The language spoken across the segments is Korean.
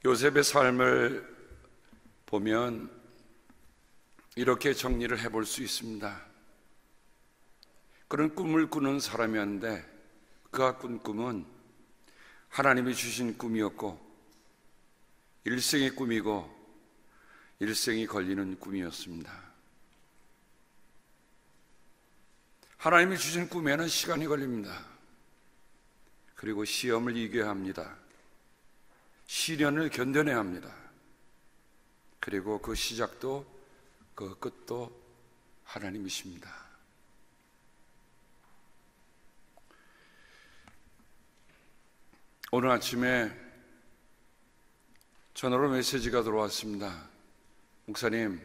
요셉의 삶을 보면 이렇게 정리를 해볼 수 있습니다. 그런 꿈을 꾸는 사람이었는데 그가 꾼 꿈은 하나님이 주신 꿈이었고 일생의 꿈이고 일생이 걸리는 꿈이었습니다. 하나님이 주신 꿈에는 시간이 걸립니다. 그리고 시험을 이겨야 합니다. 시련을 견뎌내야 합니다. 그리고 그 시작도 그 끝도 하나님이십니다. 오늘 아침에 전화로 메시지가 들어왔습니다. 목사님,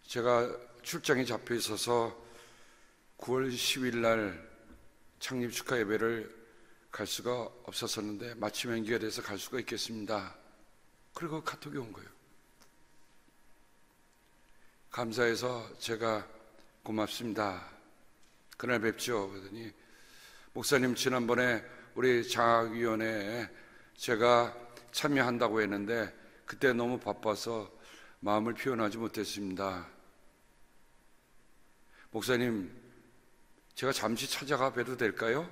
제가 출장이 잡혀 있어서 9월 10일 날 창립 축하 예배를 갈 수가 없었었는데 마침 연기가 돼서 갈 수가 있겠습니다. 그리고 카톡이 온 거예요. 감사해서 제가 고맙습니다. 그날 뵙죠. 그러더니 목사님, 지난번에 우리 장학위원회에 제가 참여한다고 했는데 그때 너무 바빠서 마음을 표현하지 못했습니다. 목사님, 제가 잠시 찾아가 뵈도 될까요?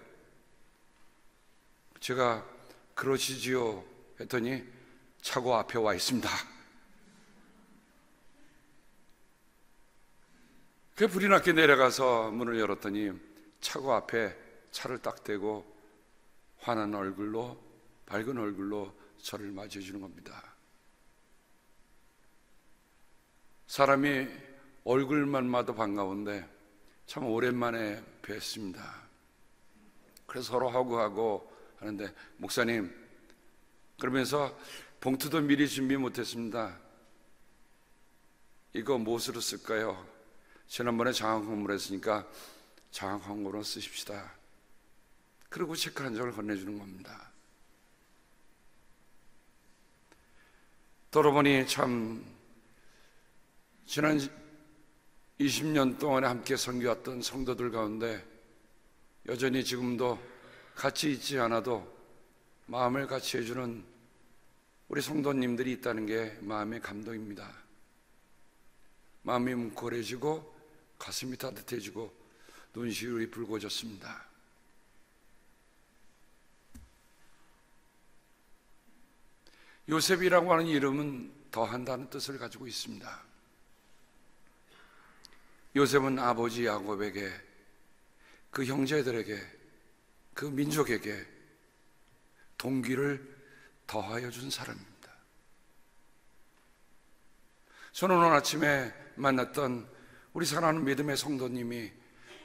제가 그러시지요 했더니 차고 앞에 와 있습니다. 그 불이 났게 내려가서 문을 열었더니 차고 앞에 차를 딱 대고 환한 얼굴로, 밝은 얼굴로 저를 맞이해 주는 겁니다. 사람이 얼굴만 봐도 반가운데 참 오랜만에 뵀습니다. 그래서 서로 하고 하는데 목사님, 그러면서 봉투도 미리 준비 못했습니다. 이거 무엇으로 쓸까요? 지난번에 장학홍보를 했으니까 장학홍보로 쓰십시다. 그리고 체크 한 장을 건네주는 겁니다. 돌아보니 참 지난 20년 동안에 함께 섬겨왔던 성도들 가운데 여전히 지금도 같이 있지 않아도 마음을 같이 해주는 우리 성도님들이 있다는 게 마음의 감동입니다. 마음이 뭉클해지고 가슴이 따뜻해지고 눈시울이 붉어졌습니다. 요셉이라고 하는 이름은 더한다는 뜻을 가지고 있습니다. 요셉은 아버지 야곱에게, 그 형제들에게, 그 민족에게 동기를 더하여 준 사람입니다. 저는 오늘 아침에 만났던 우리 사랑하는 믿음의 성도님이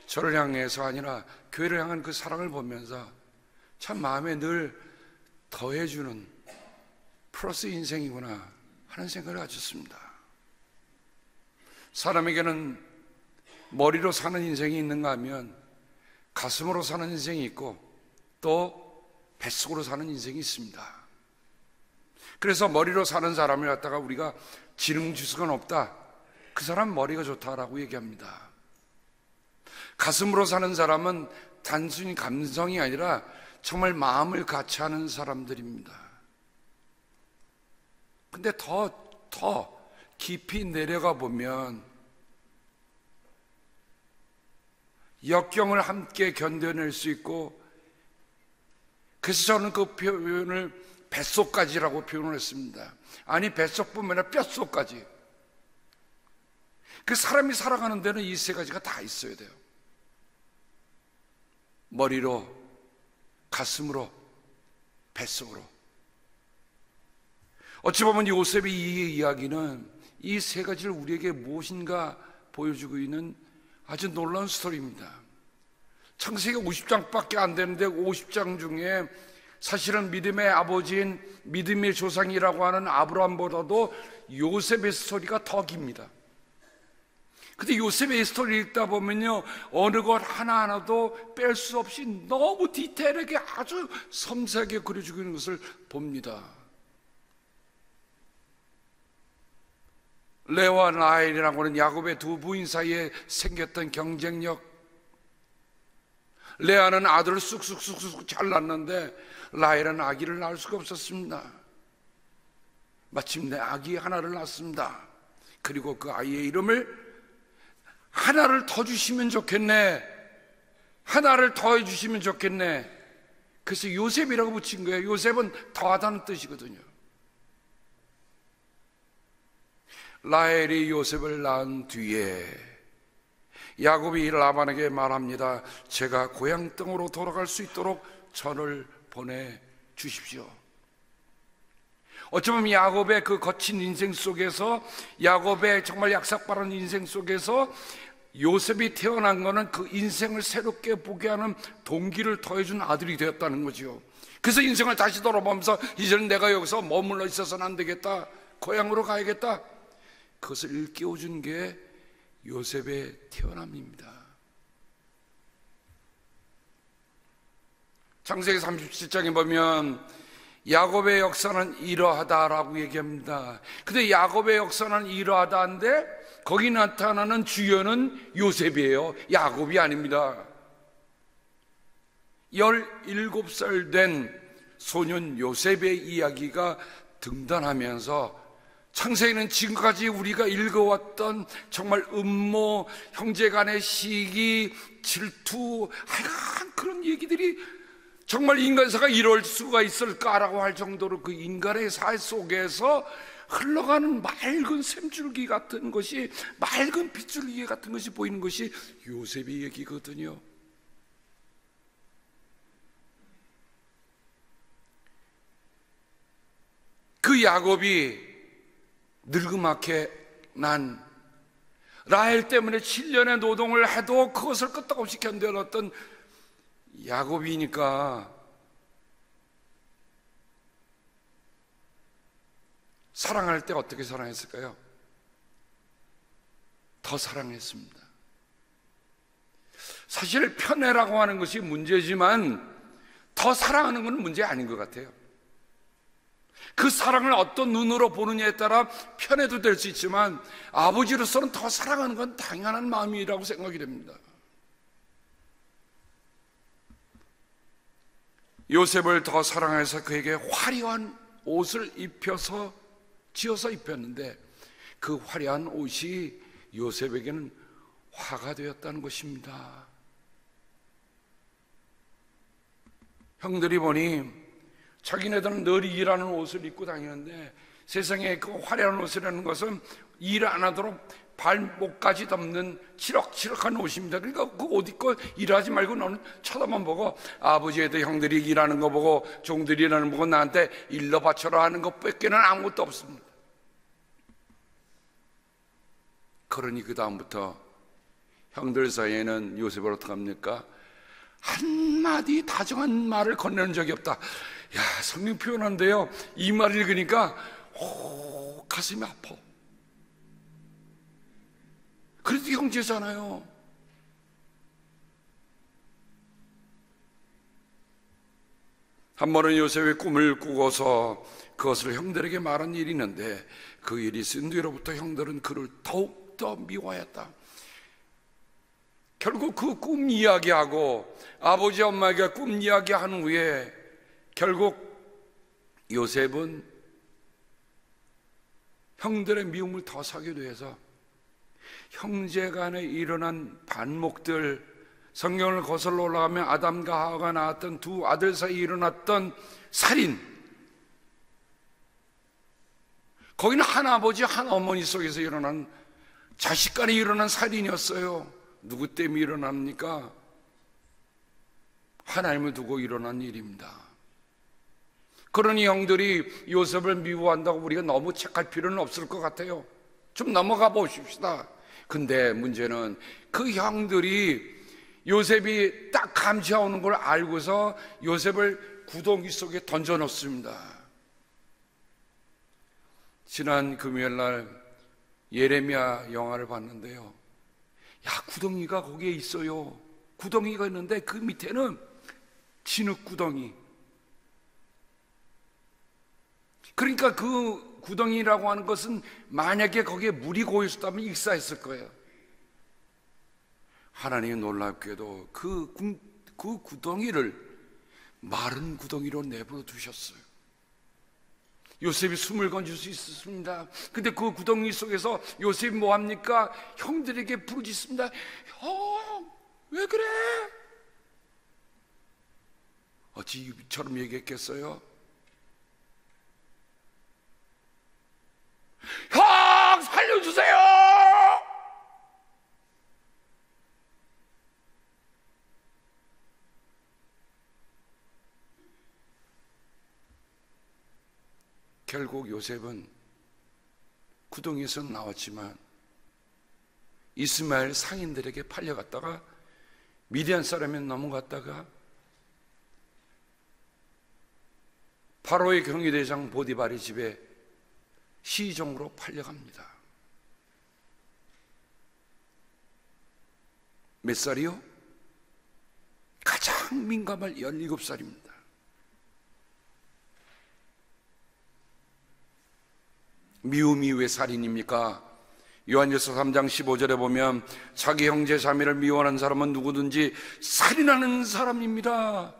저를 향해서 아니라 교회를 향한 그 사랑을 보면서 참 마음에 늘 더해주는 플러스 인생이구나 하는 생각을 가졌습니다. 사람에게는 머리로 사는 인생이 있는가 하면 가슴으로 사는 인생이 있고 또 뱃속으로 사는 인생이 있습니다. 그래서 머리로 사는 사람을 갖다가 우리가 지능지수가 높다, 그 사람 머리가 좋다라고 얘기합니다. 가슴으로 사는 사람은 단순히 감성이 아니라 정말 마음을 같이 하는 사람들입니다. 근데 더 깊이 내려가 보면 역경을 함께 견뎌낼 수 있고, 그래서 저는 그 표현을 뱃속까지라고 표현을 했습니다. 아니, 뱃속뿐만 아니라 뼛속까지. 그 사람이 살아가는 데는 이 세 가지가 다 있어야 돼요. 머리로, 가슴으로, 뱃속으로. 어찌 보면 요셉의 이 이야기는 이 세 가지를 우리에게 무엇인가 보여주고 있는 아주 놀라운 스토리입니다. 창세기 50장밖에 안 되는데 50장 중에 사실은 믿음의 아버지인 믿음의 조상이라고 하는 아브라함보다도 요셉의 스토리가 더 깁니다. 근데 요셉의 스토리를 읽다 보면요, 어느 것 하나하나도 뺄 수 없이 너무 디테일하게 아주 섬세하게 그려주고 있는 것을 봅니다. 레아와 라헬이라고 하는 야곱의 두 부인 사이에 생겼던 경쟁력. 레아는 아들을 쑥쑥 잘 낳았는데 라헬은 아기를 낳을 수가 없었습니다. 마침내 아기 하나를 낳습니다. 그리고 그 아이의 이름을 하나를 더 주시면 좋겠네, 하나를 더 해주시면 좋겠네. 그래서 요셉이라고 붙인 거예요. 요셉은 더하다는 뜻이거든요. 라헬이 요셉을 낳은 뒤에 야곱이 라반에게 말합니다. 제가 고향 땅으로 돌아갈 수 있도록 저를 보내주십시오. 어쩌면 야곱의 그 거친 인생 속에서, 야곱의 정말 약삭빠른 인생 속에서 요셉이 태어난 것은 그 인생을 새롭게 보게 하는 동기를 더해준 아들이 되었다는 거죠. 그래서 인생을 다시 돌아보면서 이제는 내가 여기서 머물러 있어서는 안 되겠다, 고향으로 가야겠다, 그것을 일깨워준 게 요셉의 태어남입니다. 창세기 37장에 보면 야곱의 역사는 이러하다라고 얘기합니다. 근데 야곱의 역사는 이러하다인데 거기 나타나는 주연은 요셉이에요. 야곱이 아닙니다. 17살 된 소년 요셉의 이야기가 등단하면서 창세기는 지금까지 우리가 읽어왔던 정말 음모, 형제간의 시기, 질투, 하여간 그런 얘기들이 정말 인간사가 이럴 수가 있을까라고 할 정도로 그 인간의 살 속에서 흘러가는 맑은 샘줄기 같은 것이, 맑은 빗줄기 같은 것이 보이는 것이 요셉의 얘기거든요. 그 야곱이 늙음하게 난 라헬 때문에 7년의 노동을 해도 그것을 끄떡없이 견뎌냈던 야곱이니까 사랑할 때 어떻게 사랑했을까요? 더 사랑했습니다. 사실 편애라고 하는 것이 문제지만 더 사랑하는 건 문제 아닌 것 같아요. 그 사랑을 어떤 눈으로 보느냐에 따라 편애도 될 수 있지만 아버지로서는 더 사랑하는 건 당연한 마음이라고 생각이 됩니다. 요셉을 더 사랑해서 그에게 화려한 옷을 지어서 입혔는데 그 화려한 옷이 요셉에게는 화가 되었다는 것입니다. 형들이 보니 자기네들은 늘 일하는 옷을 입고 다니는데 세상에 그 화려한 옷이라는 것은 일 안 하도록 발목까지 덮는 치럭치럭한 옷입니다. 그러니까 그 옷 입고 일하지 말고 너는 쳐다만 보고 아버지애들 형들이 일하는 거 보고 종들이 일하는 거 보고 나한테 일러 바쳐라 하는 것밖에는 아무것도 없습니다. 그러니 그 다음부터 형들 사이에는 요셉을 어떻게 합니까? 한마디 다정한 말을 건네는 적이 없다. 야, 성경 표현한데요, 이 말을 읽으니까 가슴이 아파. 그래도 형제잖아요. 한 번은 요셉의 꿈을 꾸고서 그것을 형들에게 말한 일이 있는데 그 일이 있은 뒤로부터 형들은 그를 더욱더 미워했다. 결국 그 꿈 이야기하고 아버지 엄마에게 꿈 이야기한 후에 결국 요셉은 형들의 미움을 더 사게 돼서 형제간에 일어난 반목들, 성경을 거슬러 올라가면 아담과 하와가 낳았던 두 아들 사이에 일어났던 살인, 거기는 한 아버지 한 어머니 속에서 일어난 자식 간에 일어난 살인이었어요. 누구 때문에 일어납니까? 하나님을 두고 일어난 일입니다. 그러니 형들이 요셉을 미워한다고 우리가 너무 책할 필요는 없을 것 같아요. 좀 넘어가 보십시다. 근데 문제는 그 형들이 요셉이 딱 감시해오는 걸 알고서 요셉을 구덩이 속에 던져놓습니다. 지난 금요일날 예레미야 영화를 봤는데요, 야, 구덩이가 거기에 있어요. 구덩이가 있는데 그 밑에는 진흙구덩이. 그러니까 그 구덩이라고 하는 것은 만약에 거기에 물이 고였다면 익사했을 거예요. 하나님이 놀랍게도 그 구덩이를 마른 구덩이로 내버려 두셨어요. 요셉이 숨을 건질 수 있었습니다. 근데 그 구덩이 속에서 요셉이 뭐합니까? 형들에게 부르짖습니다. 형, 왜 그래? 어찌 이처럼 얘기했겠어요? 형, 살려주세요! 결국 요셉은 구덩이에서 나왔지만 이스마엘 상인들에게 팔려갔다가 미디안 사람에 넘어갔다가 바로의 경위대장 보디발의 집에 시종으로 팔려갑니다. 몇 살이요? 가장 민감할 17살입니다. 미움이 왜 살인입니까? 요한일서 3장 15절에 보면 자기 형제 자매를 미워하는 사람은 누구든지 살인하는 사람입니다.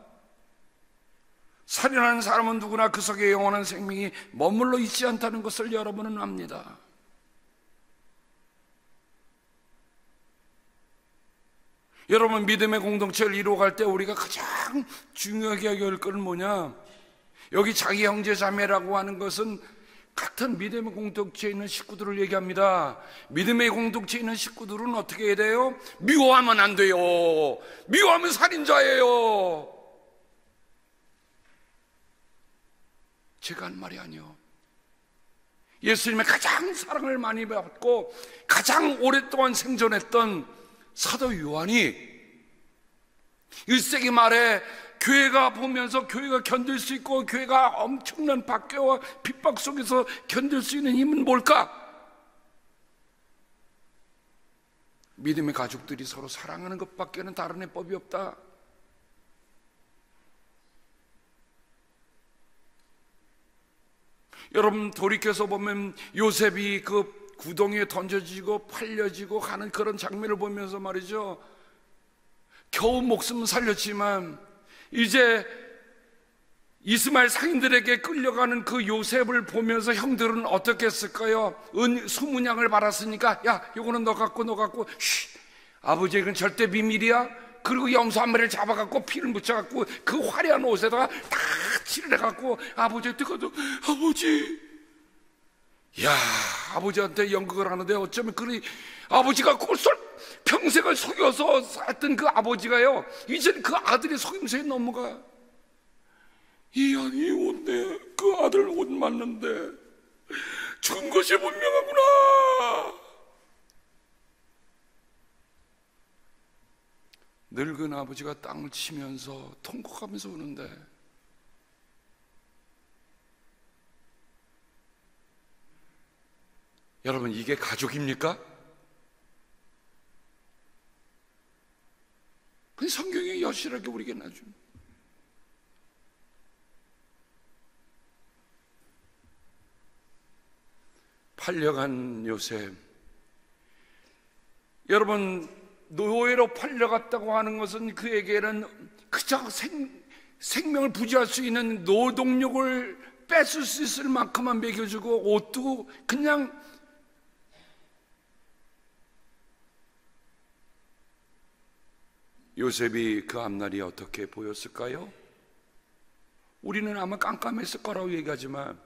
살인하는 사람은 누구나 그 속에 영원한 생명이 머물러 있지 않다는 것을 여러분은 압니다. 여러분, 믿음의 공동체를 이루어갈 때 우리가 가장 중요하게 여겨야 할 것은 뭐냐? 여기 자기 형제 자매라고 하는 것은 같은 믿음의 공동체에 있는 식구들을 얘기합니다. 믿음의 공동체에 있는 식구들은 어떻게 해야 돼요? 미워하면 안 돼요. 미워하면 살인자예요. 제가 한 말이 아니요. 예수님의 가장 사랑을 많이 받고 가장 오랫동안 생존했던 사도 요한이 1세기 말에 교회가 보면서 교회가 견딜 수 있고 교회가 엄청난 박해와 핍박 속에서 견딜 수 있는 힘은 뭘까? 믿음의 가족들이 서로 사랑하는 것밖에는 다른 해법이 없다. 여러분, 돌이켜서 보면 요셉이 그 구덩이에 던져지고 팔려지고 가는 그런 장면을 보면서 말이죠, 겨우 목숨은 살렸지만 이제 이스마엘 상인들에게 끌려가는 그 요셉을 보면서 형들은 어떻게 했을까요? 수문양을 받았으니까 야, 이거는 너 갖고 쉬, 아버지에게는 절대 비밀이야. 그리고 염소 한 마리를 잡아갖고 피를 묻혀갖고 그 화려한 옷에다가 다 칠을 해갖고 아버지한테 가서 아버지, 야, 아버지한테 연극을 하는데 어쩌면 아버지가 평생을 속여서 살았던 그 아버지가요, 이제는 그 아들의 속임수에 넘어가. 이 아이 옷내 그 아들 옷 맞는데 죽은 것이 분명하구나. 늙은 아버지가 땅을 치면서 통곡하면서 우는데, 여러분, 이게 가족입니까? 그 성경이 여실하게 우리에게 나줍니다. 팔려간 요셉, 여러분, 노예로 팔려갔다고 하는 것은 그에게는 그저 생명을 부지할 수 있는 노동력을 뺏을 수 있을 만큼만 먹여주고 옷도 그냥 요셉이 그 앞날이 어떻게 보였을까요? 우리는 아마 깜깜했을 거라고 얘기하지만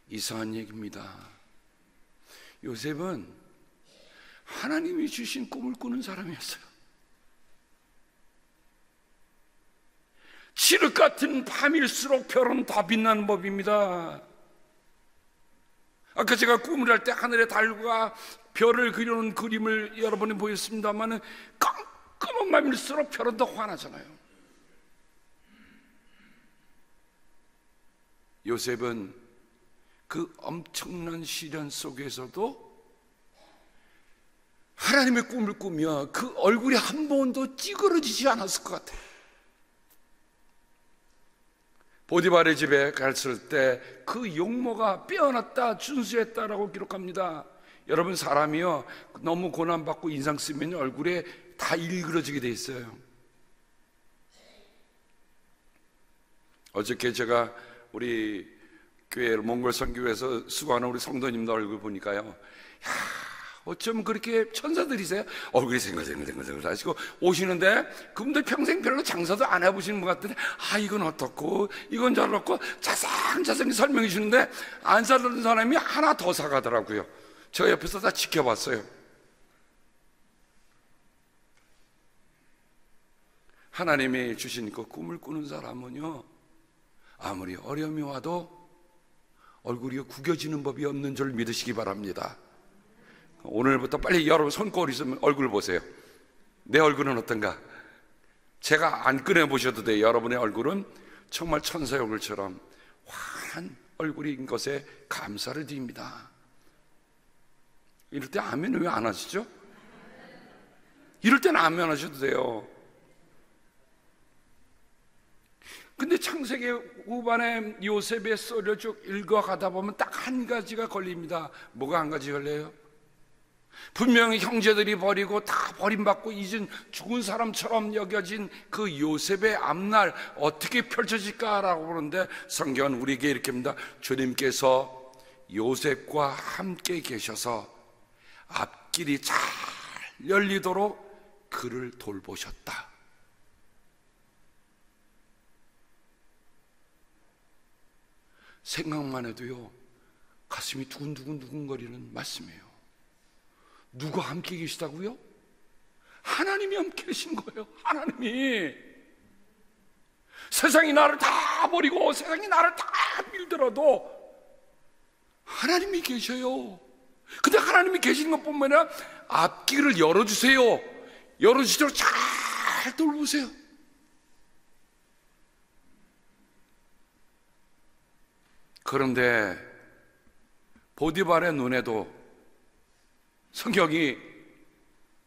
이상한 얘기입니다. 요셉은 하나님이 주신 꿈을 꾸는 사람이었어요. 칠흑 같은 밤일수록 별은 다 빛나는 법입니다. 아까 제가 꿈을 할 때 하늘의 달과 별을 그려놓은 그림을 여러분이 보였습니다만 깜깜한 밤일수록 별은 더 환하잖아요. 요셉은 그 엄청난 시련 속에서도 하나님의 꿈을 꾸며 그 얼굴이 한 번도 찌그러지지 않았을 것 같아요. 보디발의 집에 갔을 때 그 용모가 빼어났다, 준수했다라고 기록합니다. 여러분, 사람이요 너무 고난받고 인상 쓰면 얼굴에 다 일그러지게 돼 있어요. 어저께 제가 우리 교회 몽골 선교에서 수고하는 우리 성도님들 얼굴 보니까요, 야, 어쩜 그렇게 천사들이세요? 얼굴이 생글생글 하시고 오시는데, 그분들 평생 별로 장사도 안 해보시는 것 같은데, 이건 어떻고 이건 저렇고 자세히 설명해 주는데 안 살던 사람이 하나 더 사가더라고요. 저 옆에서 다 지켜봤어요. 하나님이 주신 그 꿈을 꾸는 사람은요, 아무리 어려움이 와도 얼굴이 구겨지는 법이 없는 줄 믿으시기 바랍니다. 오늘부터 빨리 여러분 손거울 있으면 얼굴 보세요. 내 얼굴은 어떤가? 제가 안 꺼내보셔도 돼요. 여러분의 얼굴은 정말 천사의 얼굴처럼 환한 얼굴인 것에 감사를 드립니다. 이럴 때 아멘 왜 안 하시죠? 이럴 때는 아멘 하셔도 돼요. 근데 창세기 후반에 요셉의 썰을 쭉 읽어가다 보면 딱 한 가지가 걸립니다. 뭐가 한 가지 걸려요? 분명히 형제들이 버리고 다 버림받고 잊은 죽은 사람처럼 여겨진 그 요셉의 앞날 어떻게 펼쳐질까라고 보는데 성경은 우리에게 이렇게 합니다. 주님께서 요셉과 함께 계셔서 앞길이 잘 열리도록 그를 돌보셨다. 생각만 해도요, 가슴이 두근두근거리는 말씀이에요. 누가 함께 계시다고요? 하나님이 함께 계신 거예요. 하나님이. 세상이 나를 다 버리고 세상이 나를 다 밀더라도 하나님이 계셔요. 근데 하나님이 계시는 것 보면 앞길을 열어주세요. 열어주시도록 잘 돌보세요. 그런데 보디발의 눈에도 성경이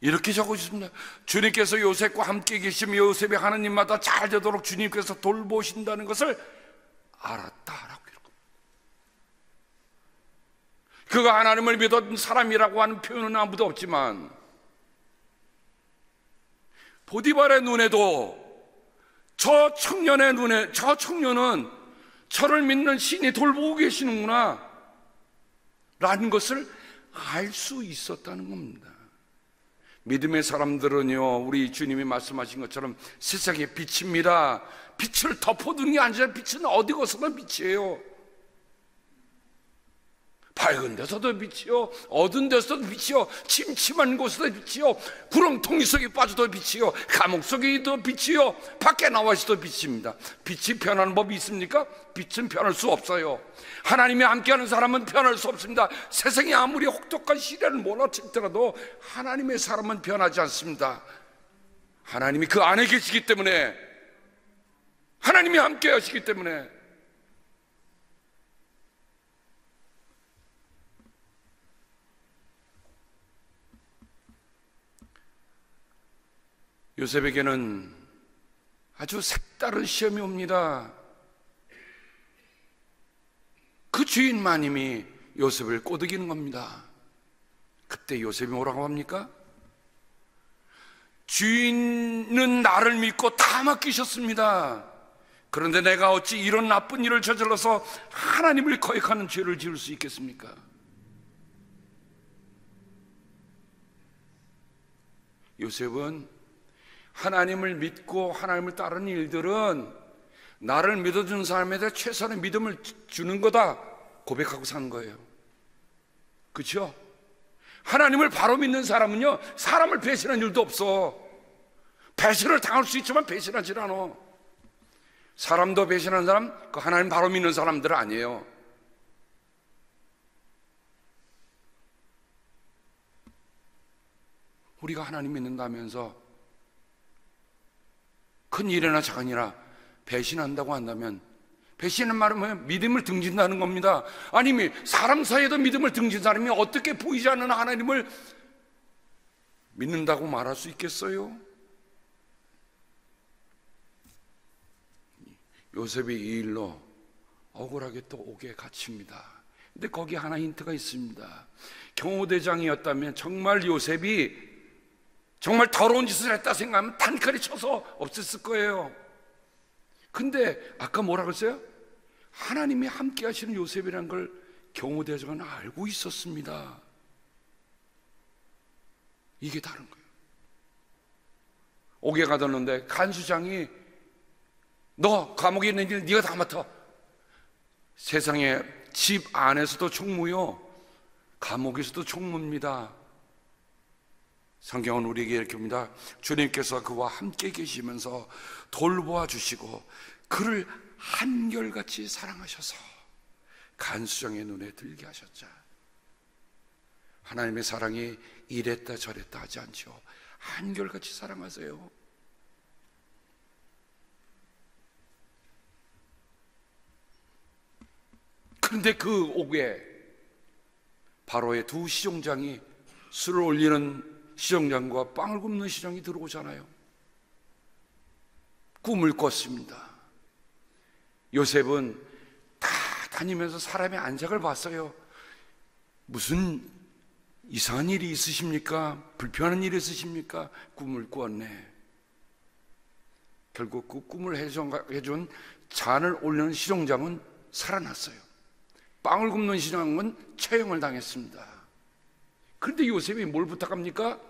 이렇게 적어주십니다. 주님께서 요셉과 함께 계시며 요셉이 하나님마다 잘 되도록 주님께서 돌보신다는 것을 알았다라고. 그가 하나님을 믿었던 사람이라고 하는 표현은 아무도 없지만 보디발의 눈에도 저 청년은 저를 믿는 신이 돌보고 계시는구나 라는 것을 알 수 있었다는 겁니다. 믿음의 사람들은요, 우리 주님이 말씀하신 것처럼 세상의 빛입니다. 빛을 덮어두는 게 아니라 빛은 어디 가서나 빛이에요. 밝은 데서도 빛이요, 어두운 데서도 빛이요, 침침한 곳에도 빛이요, 구렁텅이 속에 빠져도 빛이요, 감옥 속에도 빛이요, 밖에 나와 있어도 빛입니다. 빛이 변하는 법이 있습니까? 빛은 변할 수 없어요. 하나님이 함께하는 사람은 변할 수 없습니다. 세상이 아무리 혹독한 시련을 몰아칠더라도 하나님의 사람은 변하지 않습니다. 하나님이 그 안에 계시기 때문에, 하나님이 함께 하시기 때문에. 요셉에게는 아주 색다른 시험이 옵니다. 그 주인 마님이 요셉을 꼬드기는 겁니다. 그때 요셉이 뭐라고 합니까? 주인은 나를 믿고 다 맡기셨습니다. 그런데 내가 어찌 이런 나쁜 일을 저질러서 하나님을 거역하는 죄를 지을 수 있겠습니까? 요셉은 하나님을 믿고 하나님을 따르는 일들은 나를 믿어주는 사람에 대해 최선의 믿음을 주는 거다 고백하고 사는 거예요. 그렇죠? 하나님을 바로 믿는 사람은요, 사람을 배신한 일도 없어. 배신을 당할 수 있지만 배신하지 않아. 사람도 배신한 사람, 그 하나님 바로 믿는 사람들은 아니에요. 우리가 하나님 믿는다면서 큰 일이나 작은 일이나 배신한다고 한다면, 배신은 말은 뭐예요? 믿음을 등진다는 겁니다. 아니면 사람 사이에도 믿음을 등진 사람이 어떻게 보이지 않는 하나님을 믿는다고 말할 수 있겠어요? 요셉이 이 일로 억울하게 또 옥에 갇힙니다. 근데 거기 하나 힌트가 있습니다. 경호대장이었다면 정말 요셉이 정말 더러운 짓을 했다 생각하면 단칼에 쳐서 없앴을 거예요. 근데 아까 뭐라고 했어요? 하나님이 함께 하시는 요셉이라는 걸 경호대장은 알고 있었습니다. 이게 다른 거예요. 옥에 가뒀는데 간수장이 너 감옥에 있는 일 네가 다 맡아. 세상에 집 안에서도 총무요, 감옥에서도 총무입니다. 성경은 우리에게 이렇게 합니다. 주님께서 그와 함께 계시면서 돌보아 주시고 그를 한결같이 사랑하셔서 간수장의 눈에 들게 하셨자. 하나님의 사랑이 이랬다 저랬다 하지 않죠. 한결같이 사랑하세요. 그런데 그 옥에 바로의 두 시종장이 술을 올리는 시종장과 빵을 굽는 시종이 들어오잖아요. 꿈을 꿨습니다. 요셉은 다 다니면서 사람의 안색을 봤어요. 무슨 이상한 일이 있으십니까? 불편한 일이 있으십니까? 꿈을 꿨네. 결국 그 꿈을 해준 잔을 올리는 시종장은 살아났어요. 빵을 굽는 시종장은 처형을 당했습니다. 그런데 요셉이 뭘 부탁합니까?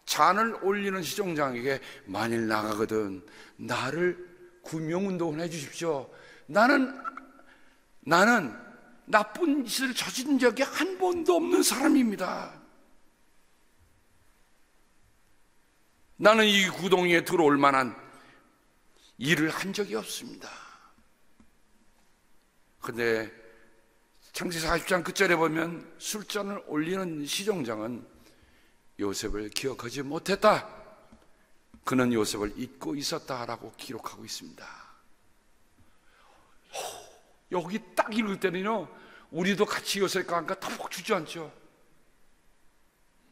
잔을 올리는 시종장에게 만일 나가거든 나를 구명운동을 해주십시오. 나는 나쁜 짓을 저지른 적이 한 번도 없는 사람입니다. 나는 이 구덩이에 들어올 만한 일을 한 적이 없습니다. 그런데 창세기 40장 끝절에 보면 술잔을 올리는 시종장은 요셉을 기억하지 못했다. 그는 요셉을 잊고 있었다라고 기록하고 있습니다. 여기 딱 읽을 때는요, 우리도 같이 요셉과 함께 턱 주저앉죠.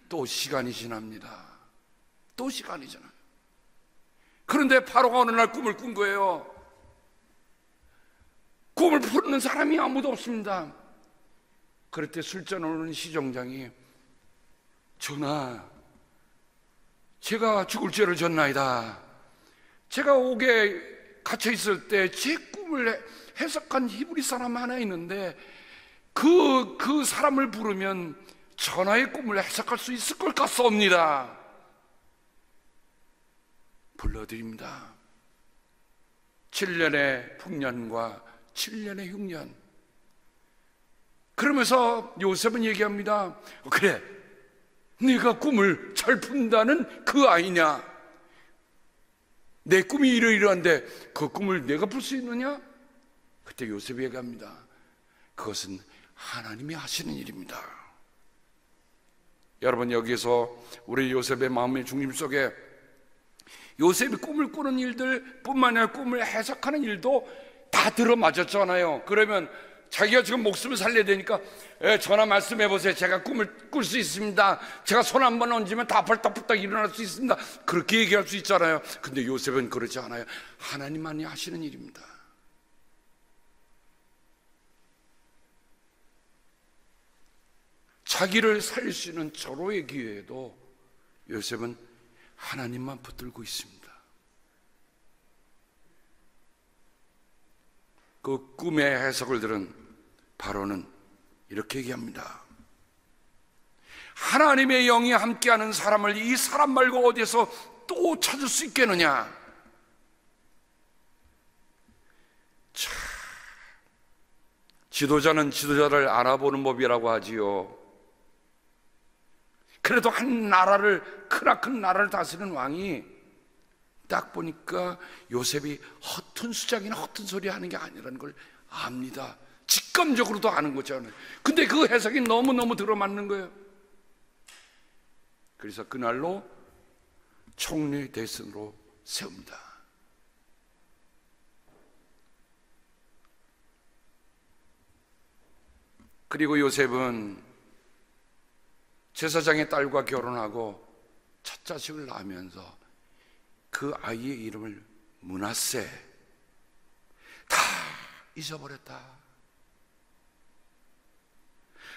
또 시간이 지납니다. 또 시간이 지나요. 그런데 바로가 어느 날 꿈을 꾼 거예요. 꿈을 푸는 사람이 아무도 없습니다. 그럴 때 술잔 오는 시종장이 전하, 제가 죽을 죄를 졌나이다. 제가 옥에 갇혀 있을 때 제 꿈을 해석한 히브리 사람 하나 있는데 그 사람을 부르면 전하의 꿈을 해석할 수 있을 것 같사옵니다. 불러드립니다. 7년의 풍년과 7년의 흉년. 그러면서 요셉은 얘기합니다. 그래, 네가 꿈을 잘 푼다는 그 아이냐? 내 꿈이 이러이러한데 그 꿈을 내가 풀 수 있느냐? 그때 요셉이 얘기합니다. 그것은 하나님이 하시는 일입니다. 여러분, 여기서 우리 요셉의 마음의 중심 속에 요셉이 꿈을 꾸는 일들 뿐만 아니라 꿈을 해석하는 일도 다 들어맞았잖아요. 그러면 자기가 지금 목숨을 살려야 되니까 전화 말씀해 보세요. 제가 꿈을 꿀 수 있습니다. 제가 손 한 번 얹으면 다 벌떡벌떡 일어날 수 있습니다. 그렇게 얘기할 수 있잖아요. 근데 요셉은 그렇지 않아요. 하나님만이 하시는 일입니다. 자기를 살릴 수 있는 절호의 기회에도 요셉은 하나님만 붙들고 있습니다. 그 꿈의 해석을 들은 바로는 이렇게 얘기합니다. 하나님의 영이 함께하는 사람을 이 사람 말고 어디에서 또 찾을 수 있겠느냐? 참, 지도자는 지도자를 알아보는 법이라고 하지요. 그래도 한 나라를, 크나큰 나라를 다스리는 왕이 딱 보니까 요셉이 허튼 수작이나 허튼 소리 하는 게 아니라는 걸 압니다. 직감적으로도 아는 거잖아요. 근데 그 해석이 너무너무 들어맞는 거예요. 그래서 그날로 총리 대선으로 세웁니다. 그리고 요셉은 제사장의 딸과 결혼하고 첫 자식을 낳으면서 그 아이의 이름을 므낫세, 다 잊어버렸다.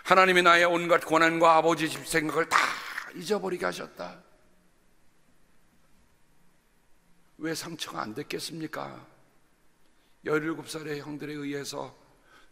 하나님이 나의 온갖 고난과 아버지 집 생각을 다 잊어버리게 하셨다. 왜 상처가 안 됐겠습니까? 17살의 형들에 의해서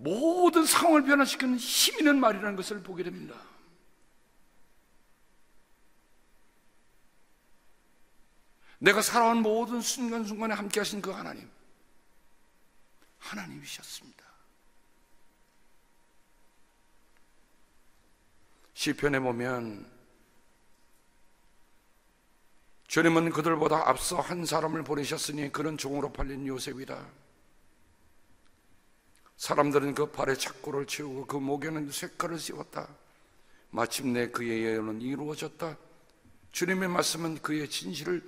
모든 상황을 변화시키는 힘 있는 말이라는 것을 보게 됩니다. 내가 살아온 모든 순간순간에 함께 하신 그 하나님이셨습니다. 시편에 보면 주님은 그들보다 앞서 한 사람을 보내셨으니 그는 종으로 팔린 요셉이다. 사람들은 그 발에 착고를 채우고 그 목에는 쇳칼을 씌웠다. 마침내 그의 예언은 이루어졌다. 주님의 말씀은 그의 진실을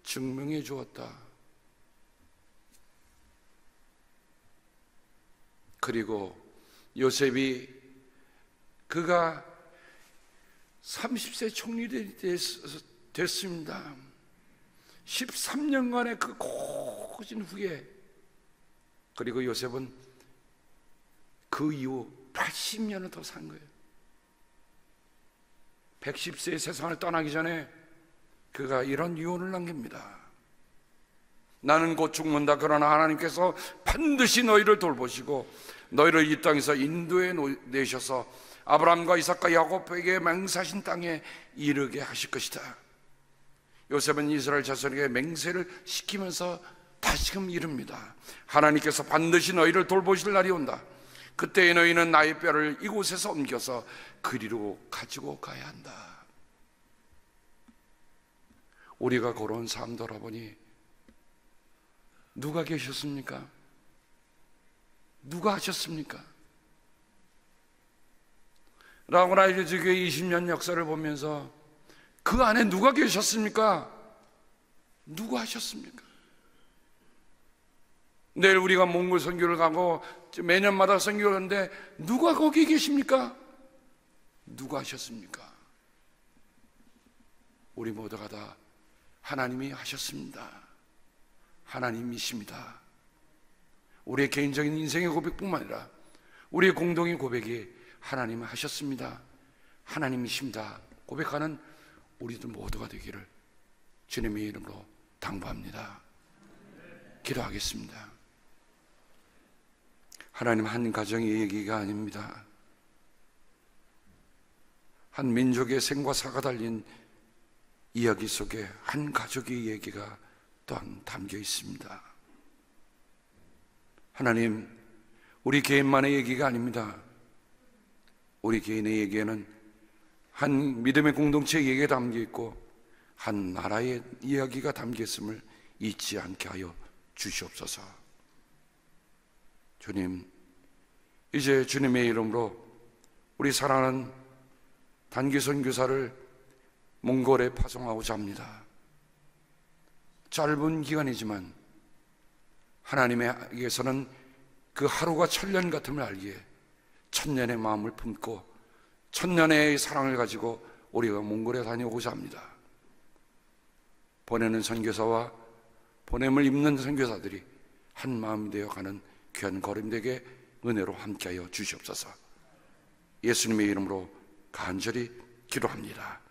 증명해 주었다. 그리고 요셉이 그가 30세 총리들이 됐습니다. 13년간의 그 고진 후에, 그리고 요셉은 그 이후 80년을 더 산 거예요. 110세의 세상을 떠나기 전에 그가 이런 유언을 남깁니다. 나는 곧 죽는다. 그러나 하나님께서 반드시 너희를 돌보시고 너희를 이 땅에서 인도해 내셔서 아브라함과 이삭과 야곱에게 맹세하신 땅에 이르게 하실 것이다. 요셉은 이스라엘 자손에게 맹세를 시키면서 다시금 이릅니다. 하나님께서 반드시 너희를 돌보실 날이 온다. 그때에 너희는 나의 뼈를 이곳에서 옮겨서 그리로 가지고 가야 한다. 우리가 걸어온 삶 돌아보니 누가 계셨습니까? 누가 하셨습니까? 라고나 일주교회 20년 역사를 보면서 그 안에 누가 계셨습니까? 누가 하셨습니까? 내일 우리가 몽골 선교를 가고 매년마다 선교를 하는데 누가 거기 계십니까? 누가 하셨습니까? 우리 모두가 다 하나님이 하셨습니다. 하나님이십니다. 우리의 개인적인 인생의 고백뿐만 아니라 우리의 공동의 고백이 하나님 하셨습니다. 하나님이십니다. 고백하는 우리들 모두가 되기를 주님의 이름으로 당부합니다. 기도하겠습니다. 하나님, 한 가정의 얘기가 아닙니다. 한 민족의 생과 사가 달린 이야기 속에 한 가족의 얘기가 또한 담겨 있습니다. 하나님, 우리 개인만의 얘기가 아닙니다. 우리 개인의 얘기에는 한 믿음의 공동체의 얘기가 담겨 있고 한 나라의 이야기가 담겨 있음을 잊지 않게 하여 주시옵소서. 주님, 이제 주님의 이름으로 우리 사랑하는 단기 선교사를 몽골에 파송하고자 합니다. 짧은 기간이지만 하나님에게서는 그 하루가 천년 같음을 알기에 천년의 마음을 품고 천년의 사랑을 가지고 우리가 몽골에 다녀오고자 합니다. 보내는 선교사와 보냄을 입는 선교사들이 한 마음이 되어가는 귀한 걸음 되게 은혜로 함께하여 주시옵소서. 예수님의 이름으로 간절히 기도합니다.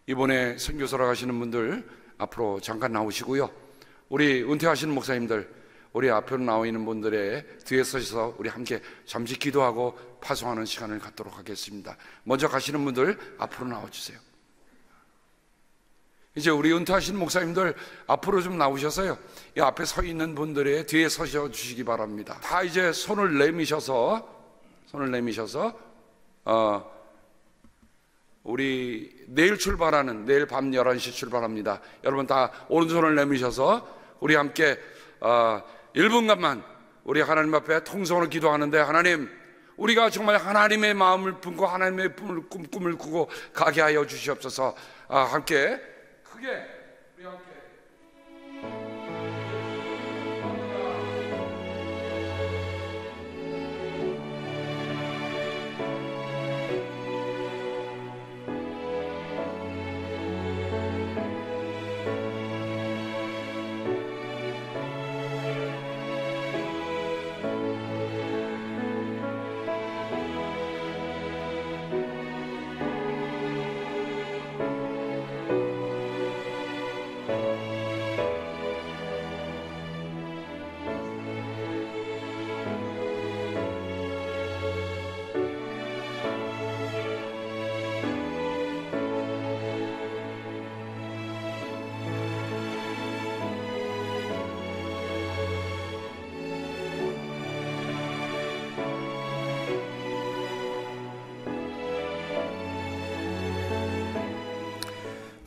이번에 선교사로 가시는 분들 앞으로 잠깐 나오시고요. 우리 은퇴하시는 목사님들, 우리 앞으로 나와 있는 분들의 뒤에 서셔서 우리 함께 잠시 기도하고 파송하는 시간을 갖도록 하겠습니다. 먼저 가시는 분들 앞으로 나와주세요. 이제 우리 은퇴하신 목사님들 앞으로 좀 나오셔서요, 이 앞에 서 있는 분들의 뒤에 서셔 주시기 바랍니다. 다 이제 손을 내미셔서 우리 내일 출발하는, 내일 밤 11시 출발합니다. 여러분 다 오른손을 내미셔서 우리 함께 1분간만 우리 하나님 앞에 통성으로 기도하는데, 하나님, 우리가 정말 하나님의 마음을 품고 하나님의 꿈을 꾸고 가게 하여 주시옵소서. 함께 크게 우리 함께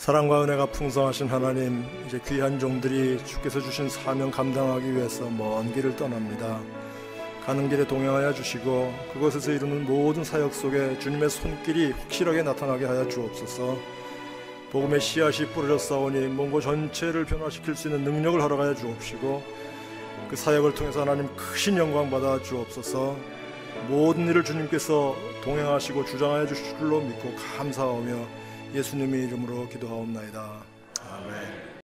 사랑과 은혜가 풍성하신 하나님, 이제 귀한 종들이 주께서 주신 사명 감당하기 위해서 먼 길을 떠납니다. 가는 길에 동행하여 주시고 그곳에서 이루는 모든 사역 속에 주님의 손길이 확실하게 나타나게 하여 주옵소서. 복음의 씨앗이 뿌려졌사오니 몽고 전체를 변화시킬 수 있는 능력을 허락하여 주옵시고 그 사역을 통해서 하나님 크신 영광 받아 주옵소서. 모든 일을 주님께서 동행하시고 주장하여 주실 줄로 믿고 감사하며 예수님의 이름으로 기도하옵나이다. 아멘.